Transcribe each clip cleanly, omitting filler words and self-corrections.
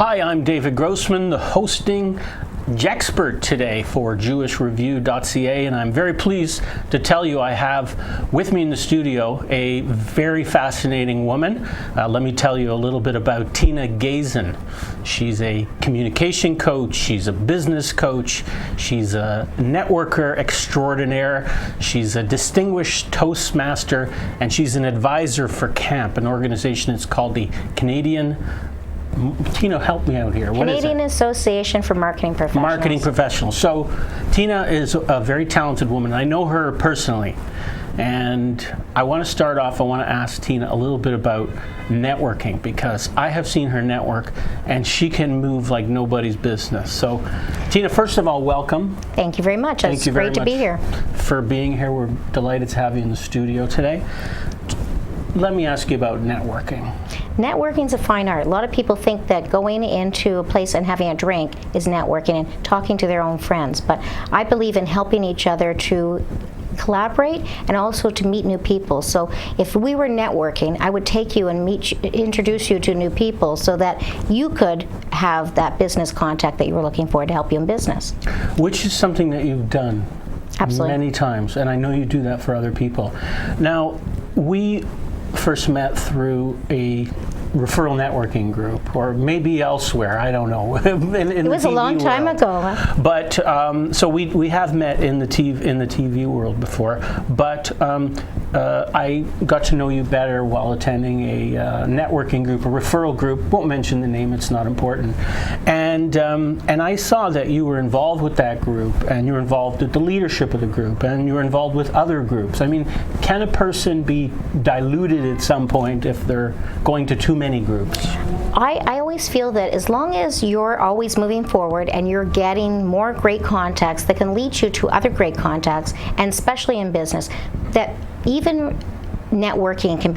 Hi, I'm David Grossman, the hosting Jexpert today for JewishReview.ca, and I'm very pleased to tell you I have with me in the studio a very fascinating woman. Let me tell you a little bit about Tina Gaisin. She's a communication coach, she's a business coach, she's a networker extraordinaire, she's a distinguished Toastmaster, and she's an advisor for CAMP, an organization that's called the Canadian Tina, help me out here. What is it? Canadian Association for Marketing Professionals. Marketing Professionals. So Tina is a very talented woman. I know her personally. And I want to start off, I want to ask Tina a little bit about networking, because I have seen her network and she can move like nobody's business. So Tina, first of all, welcome. Thank you very much. It's great to be here. For being here. We're delighted to have you in the studio today. Let me ask you about networking. Networking is a fine art. A lot of people think that going into a place and having a drink is networking and talking to their own friends. But I believe in helping each other to collaborate and also to meet new people. So if we were networking, I would take you and introduce you to new people so that you could have that business contact that you were looking for to help you in business. Which is something that you've done Absolutely. Many times, and I know you do that for other people. Now, we first met through a referral networking group, or maybe elsewhere, I don't know. It was a long time ago. Huh? But so we have met in the TV world before. But I got to know you better while attending a networking group, a referral group. Won't mention the name; it's not important. And I saw that you were involved with that group, and you were involved with the leadership of the group, and you were involved with other groups. I mean, can a person be diluted at some point if they're going to too many groups? I always feel that as long as you're always moving forward and you're getting more great contacts that can lead you to other great contacts, and especially in business, that even networking can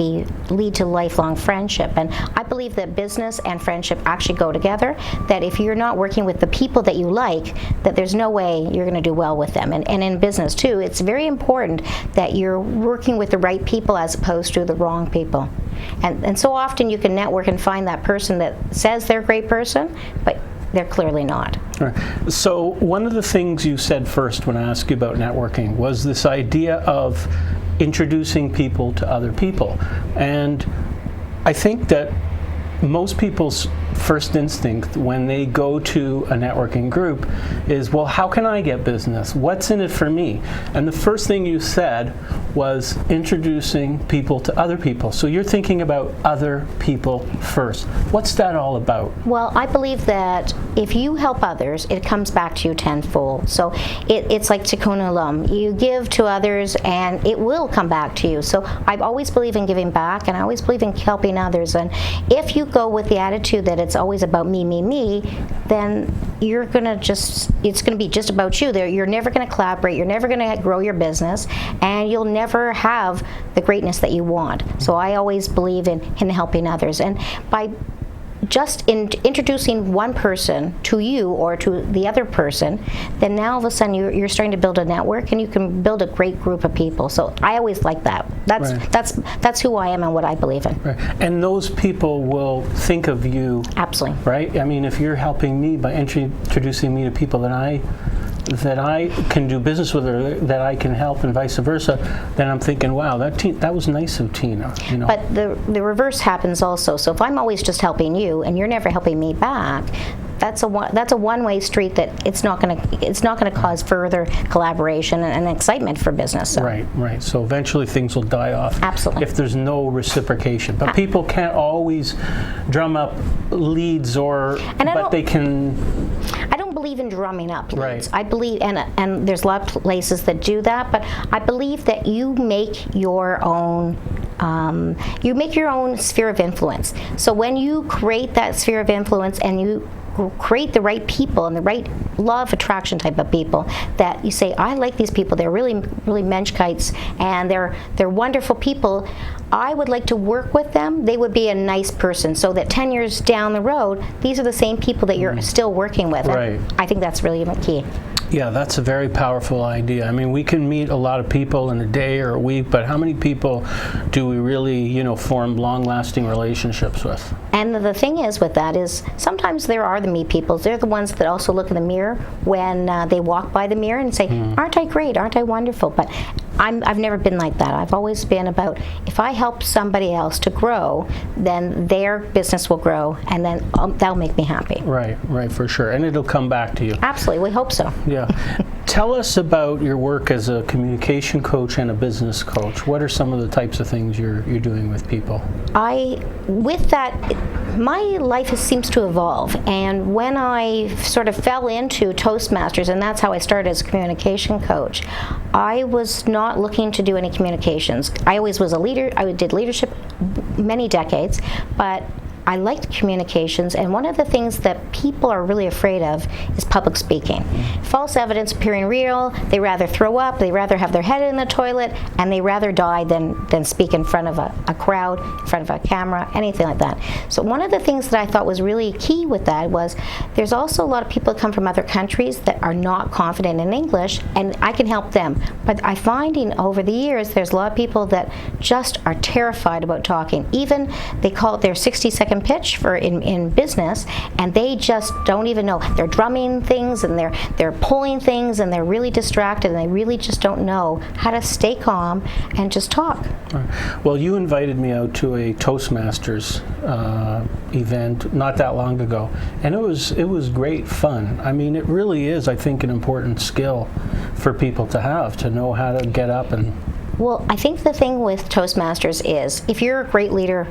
lead to lifelong friendship. And I believe that business and friendship actually go together, that if you're not working with the people that you like, that there's no way you're going to do well with them. And in business too, it's very important that you're working with the right people as opposed to the wrong people. And so often you can network and find that person that says they're a great person, but they're clearly not. Right. So one of the things you said first when I asked you about networking was this idea of introducing people to other people. And I think that most people's first instinct when they go to a networking group is, well, how can I get business? What's in it for me? And the first thing you said was introducing people to other people. So you're thinking about other people first. What's that all about? Well, I believe that if you help others, it comes back to you tenfold. So it's like tikkun olam. You give to others and it will come back to you. So I always believe in giving back, and I always believe in helping others. And if you go with the attitude that it's always about me, then you're gonna it's gonna be just about you. You're never gonna collaborate, you're never gonna grow your business, and you'll never have the greatness that you want. So I always believe in helping others. And by just introducing one person to you or to the other person, then now all of a sudden you're starting to build a network, and you can build a great group of people. So I always like that. That's who I am and what I believe in. Right. And those people will think of you. Absolutely. Right? I mean, if you're helping me by introducing me to people that I can do business with, or that I can help, and vice versa, then I'm thinking, wow, that was nice of Tina. You know? But the reverse happens also. So if I'm always just helping you and you're never helping me back, that's a one-way street that it's not going to cause further collaboration and excitement for business. So. Right. So eventually things will die off. Absolutely. If there's no reciprocation. But people can't always drum up leads, but they can. I don't believe in drumming up leads. Right. I believe, and there's a lot of places that do that, but I believe that you make your own sphere of influence. So when you create that sphere of influence and you create the right people and the right law of attraction type of people, that you say, I like these people, they're really menschkites, and they're wonderful people, I would like to work with them, they would be a nice person, so that 10 years down the road, these are the same people that you're still working with. Right. I think that's really key. Yeah, that's a very powerful idea. I mean, we can meet a lot of people in a day or a week, but how many people do we really, form long-lasting relationships with? And the thing is with that is sometimes there are the me peoples. They're the ones that also look in the mirror when they walk by the mirror and say, aren't I great? Aren't I wonderful? But I've never been like that. I've always been about, if I help somebody else to grow, then their business will grow, and then that'll make me happy. Right, for sure. And it'll come back to you. Absolutely, we hope so. Yeah. Tell us about your work as a communication coach and a business coach. What are some of the types of things you're doing with people? With that, my life seems to evolve, and when I sort of fell into Toastmasters, and that's how I started as a communication coach, I was not looking to do any communications. I always was a leader. I did leadership many decades, but I liked communications, and one of the things that people are really afraid of is public speaking. False evidence appearing real, they rather throw up, they rather have their head in the toilet, and they rather die than speak in front of a crowd, in front of a camera, anything like that. So one of the things that I thought was really key with that was there's also a lot of people that come from other countries that are not confident in English, and I can help them. But I'm finding over the years there's a lot of people that just are terrified about talking. Even they call it their 60-second pitch for in business, and they just don't even know. They're drumming things and they're pulling things, and they're really distracted, and they really just don't know how to stay calm and just talk. Well, you invited me out to a Toastmasters event not that long ago, and it was great fun. I mean, it really is, I think, an important skill for people to have, to know how to get up and... Well, I think the thing with Toastmasters is if you're a great leader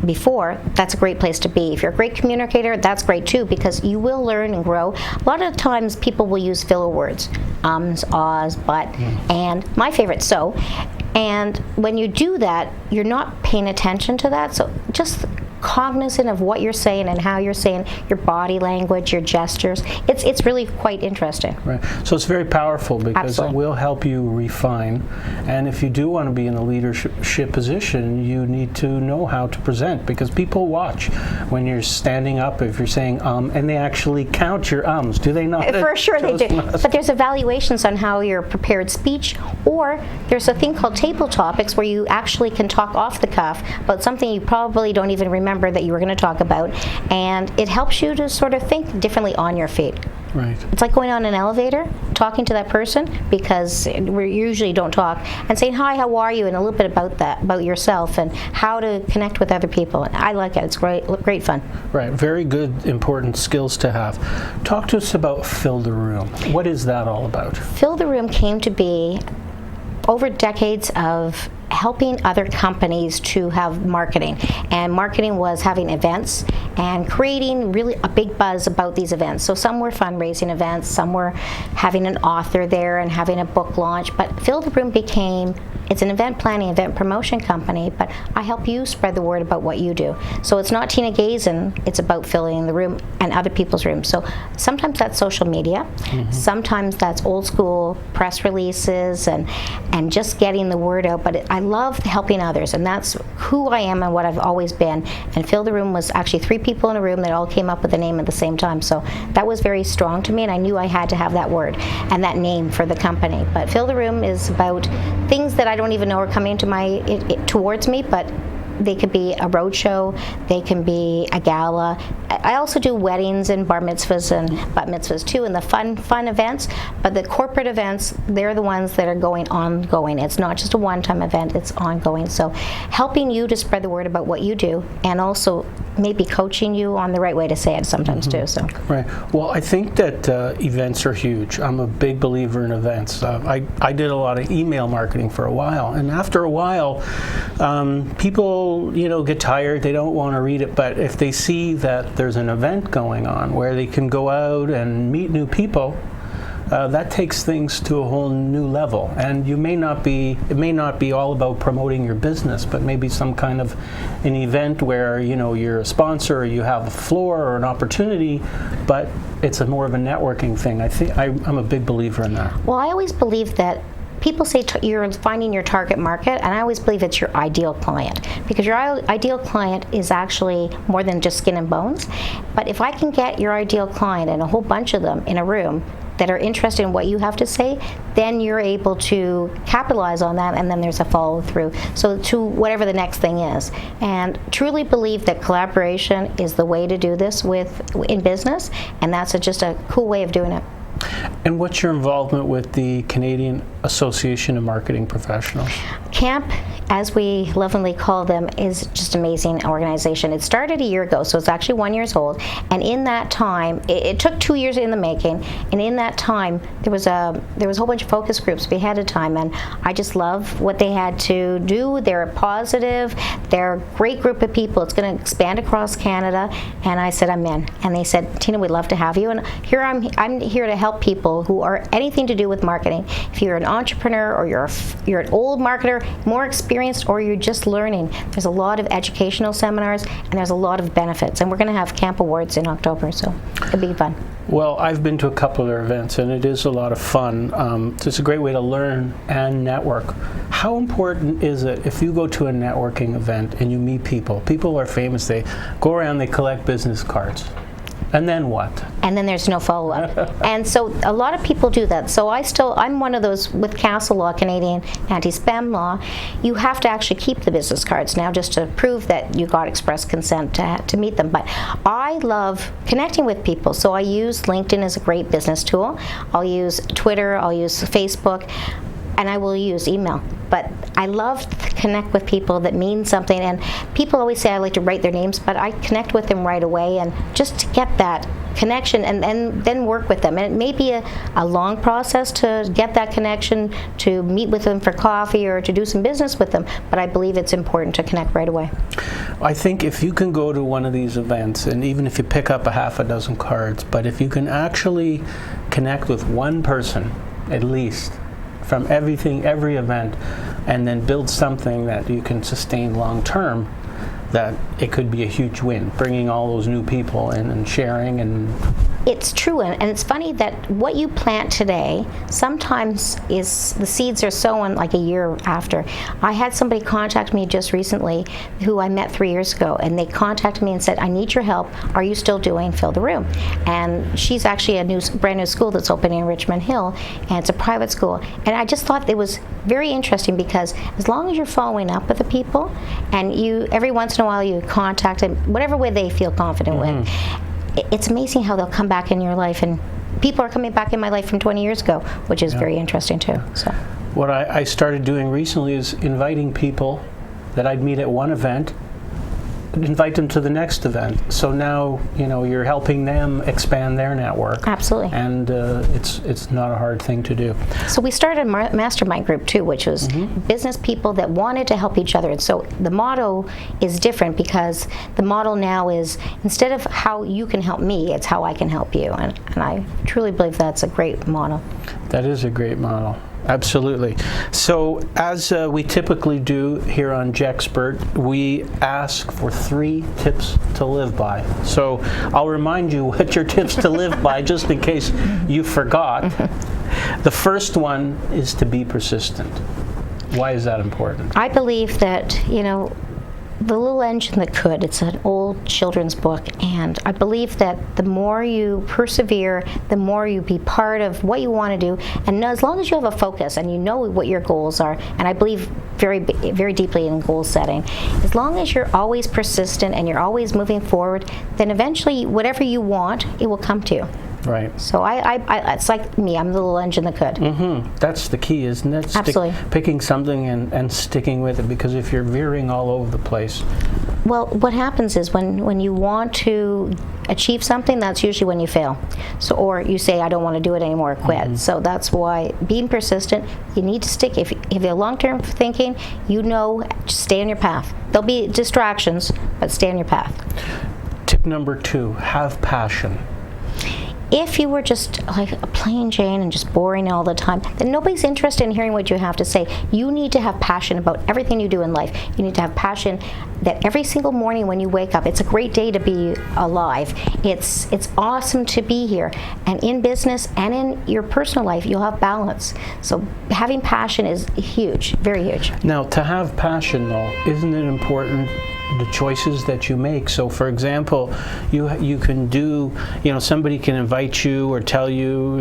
before, that's a great place to be. If you're a great communicator, that's great too, because you will learn and grow. A lot of times people will use filler words, ums, ahs, but, and my favorite, so. And when you do that, you're not paying attention to that, so just cognizant of what you're saying and how you're saying, your body language, your gestures. It's really quite interesting. Right. So it's very powerful because Absolutely. It will help you refine. And if you do want to be in a leadership position, you need to know how to present, because people watch when you're standing up, if you're saying and they actually count your ums. Do they not? For sure they do. But there's evaluations on how your prepared speech, or there's a thing called table topics where you actually can talk off the cuff about something you probably don't even remember that you were going to talk about, and it helps you to sort of think differently on your feet. Right. It's like going on an elevator, talking to that person, because we usually don't talk, and saying, hi, how are you, and a little bit about that, about yourself, and how to connect with other people. And I like it. It's great fun. Right. Very good, important skills to have. Talk to us about Fill the Room. What is that all about? Fill the Room came to be over decades of helping other companies to have marketing, and marketing was having events and creating really a big buzz about these events. So some were fundraising events, some were having an author there and having a book launch, but Fill the Room it's an event planning, event promotion company, but I help you spread the word about what you do. So it's not Tina Gaisin, it's about filling the room and other people's rooms. So sometimes that's social media, sometimes that's old school press releases and just getting the word out, but I love helping others, and that's who I am and what I've always been. And Fill the Room was actually 3 people in a room that all came up with the name at the same time, so that was very strong to me, and I knew I had to have that word and that name for the company. But Fill the Room is about things that I don't even know are coming to towards me, but they could be a roadshow, they can be a gala. I also do weddings and bar mitzvahs and bat mitzvahs too, and the fun events, but the corporate events, they're the ones that are ongoing. It's not just a one-time event, it's ongoing. So helping you to spread the word about what you do, and also maybe coaching you on the right way to say it sometimes too. So. Right. Well, I think that events are huge. I'm a big believer in events. I did a lot of email marketing for a while, and after a while, people get tired, they don't want to read it, but if they see that there's an event going on where they can go out and meet new people, that takes things to a whole new level. And it may not be all about promoting your business, but maybe some kind of an event where you're a sponsor, or you have a floor or an opportunity, but it's more of a networking thing. I'm a big believer in that. Well, I always believe that people say you're finding your target market, and I always believe it's your ideal client, because your ideal client is actually more than just skin and bones. But if I can get your ideal client and a whole bunch of them in a room, that are interested in what you have to say, then you're able to capitalize on that, and then there's a follow through. So to whatever the next thing is. And truly believe that collaboration is the way to do this in business, and that's just a cool way of doing it. And what's your involvement with the Canadian Association of Marketing Professionals? CAMP, as we lovingly call them, is just an amazing organization. It started a year ago, so it's actually 1 year old. And in that time, it took 2 years in the making. And in that time, there was a whole bunch of focus groups ahead of time. And I just love what they had to do. They're positive. They're a great group of people. It's going to expand across Canada. And I said, I'm in. And they said, Tina, we'd love to have you. And here I'm here to help people who are anything to do with marketing. If you're an entrepreneur, or you're an old marketer, more experienced, or you're just learning, there's a lot of educational seminars, and there's a lot of benefits. And we're going to have Camp Awards in October, so it'll be fun. Well, I've been to a couple of their events, and it is a lot of fun. It's a great way to learn and network. How important is it if you go to a networking event and you meet people? People are famous. They go around, they collect business cards. And then what? And then there's no follow-up. And so a lot of people do that. So I'm one of those with Castle Law, Canadian anti-spam law. You have to actually keep the business cards now just to prove that you got express consent to meet them. But I love connecting with people. So I use LinkedIn as a great business tool. I'll use Twitter, I'll use Facebook, and I will use email. But I love to connect with people that mean something. And people always say I like to write their names, but I connect with them right away, and just to get that connection and then work with them. And it may be a long process to get that connection, to meet with them for coffee or to do some business with them, but I believe it's important to connect right away. I think if you can go to one of these events, and even if you pick up a half a dozen cards, but if you can actually connect with one person, at least, from every event, and then build something that you can sustain long term, that it could be a huge win, bringing all those new people in and sharing. And it's true, and it's funny that what you plant today sometimes is the seeds are sown like a year after. I had somebody contact me just recently who I met 3 years ago, and they contacted me and said, I need your help. Are you still doing Fill the Room? And she's actually a brand new school that's opening in Richmond Hill, and it's a private school. And I just thought it was very interesting, because as long as you're following up with the people, and you every once in a while you contact them, whatever way they feel confident with, it's amazing how they'll come back in your life. And people are coming back in my life from 20 years ago, which is very interesting too. So, what I started doing recently is inviting people that I'd meet at one event, invite them to the next event. So now, you're helping them expand their network. Absolutely. And it's not a hard thing to do. So we started a mastermind group too, which was business people that wanted to help each other. And so the motto is different, because the motto now is, instead of how you can help me, it's how I can help you. And I truly believe that's a great motto. That is a great motto. Absolutely. So, as we typically do here on Gexpert, we ask for 3 tips to live by. So, I'll remind you what your tips to live by, just in case you forgot. The first one is to be persistent. Why is that important? I believe that, The Little Engine That Could, it's an old children's book, and I believe that the more you persevere, the more you be part of what you want to do, and as long as you have a focus and you know what your goals are, and I believe very, very deeply in goal setting, as long as you're always persistent and you're always moving forward, then eventually whatever you want, it will come to you. Right. So it's like me. I'm the little engine that could. That's the key, isn't it? Absolutely. Picking something and sticking with it, because if you're veering all over the place. Well, what happens is when you want to achieve something, that's usually when you fail. So, or you say, I don't want to do it anymore, quit. So that's why being persistent, you need to stick. If you're long-term thinking, just stay on your path. There'll be distractions, but stay on your path. Tip number 2, have passion. If you were just like a plain Jane and just boring all the time, then nobody's interested in hearing what you have to say. You need to have passion about everything you do in life. You need to have passion that every single morning when you wake up, it's a great day to be alive. It's awesome to be here. And in business and in your personal life, you'll have balance. So having passion is huge, very huge. Now, to have passion, though, isn't it important the choices that you make. So for example, you can do, somebody can invite you or tell you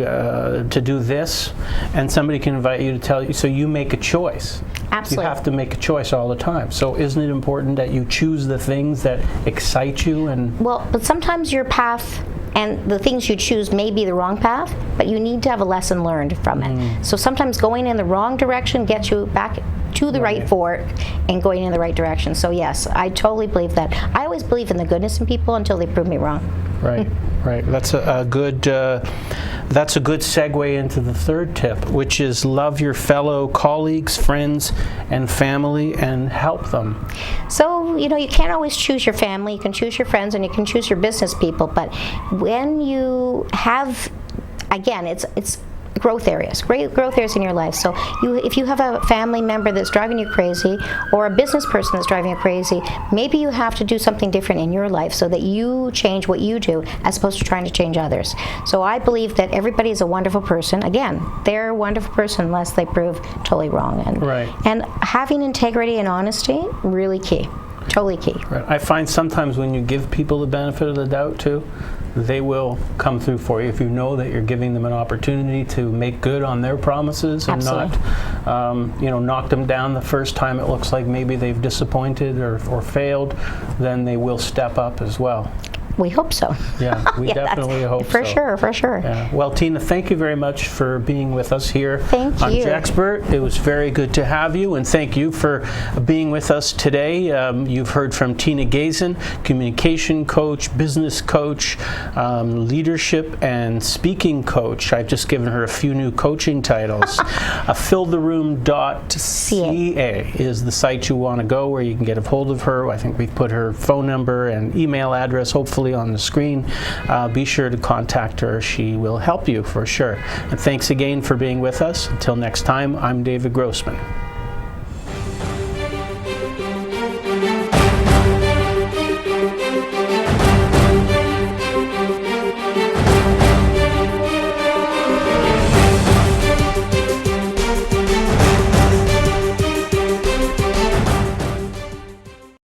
to do this, and somebody can invite you to tell you, so you make a choice. Absolutely. You have to make a choice all the time. So isn't it important that you choose the things that excite you? And well, but sometimes your path and the things you choose may be the wrong path, but you need to have a lesson learned from it. So sometimes going in the wrong direction gets you back to the right fork and going in the right direction. So yes, I totally believe that. I always believe in the goodness in people until they prove me wrong. Right, right. That's a good segue into the third tip, which is love your fellow colleagues, friends, and family, and help them. So, you can't always choose your family. You can choose your friends and you can choose your business people. But when you have, again, it's growth areas, great growth areas in your life. So if you have a family member that's driving you crazy, or a business person that's driving you crazy, maybe you have to do something different in your life so that you change what you do as opposed to trying to change others. So I believe that everybody is a wonderful person. Again, they're a wonderful person unless they prove totally wrong. And having integrity and honesty, really key. Totally key. Right. I find sometimes when you give people the benefit of the doubt too, they will come through for you if you know that you're giving them an opportunity to make good on their promises and Absolutely. not, knock them down the first time it looks like maybe they've disappointed or failed. Then they will step up as well. We hope so. Yeah, we definitely hope so. For sure. Yeah. Well, Tina, thank you very much for being with us here on Jaxpert. It was very good to have you, and thank you for being with us today. You've heard from Tina Gaisin, communication coach, business coach, leadership and speaking coach. I've just given her a few new coaching titles. filltheroom.ca is the site you want to go where you can get a hold of her. I think we've put her phone number and email address, hopefully, on the screen. Be sure to contact her. She will help you for sure. And thanks again for being with us. Until next time, I'm David Grossman.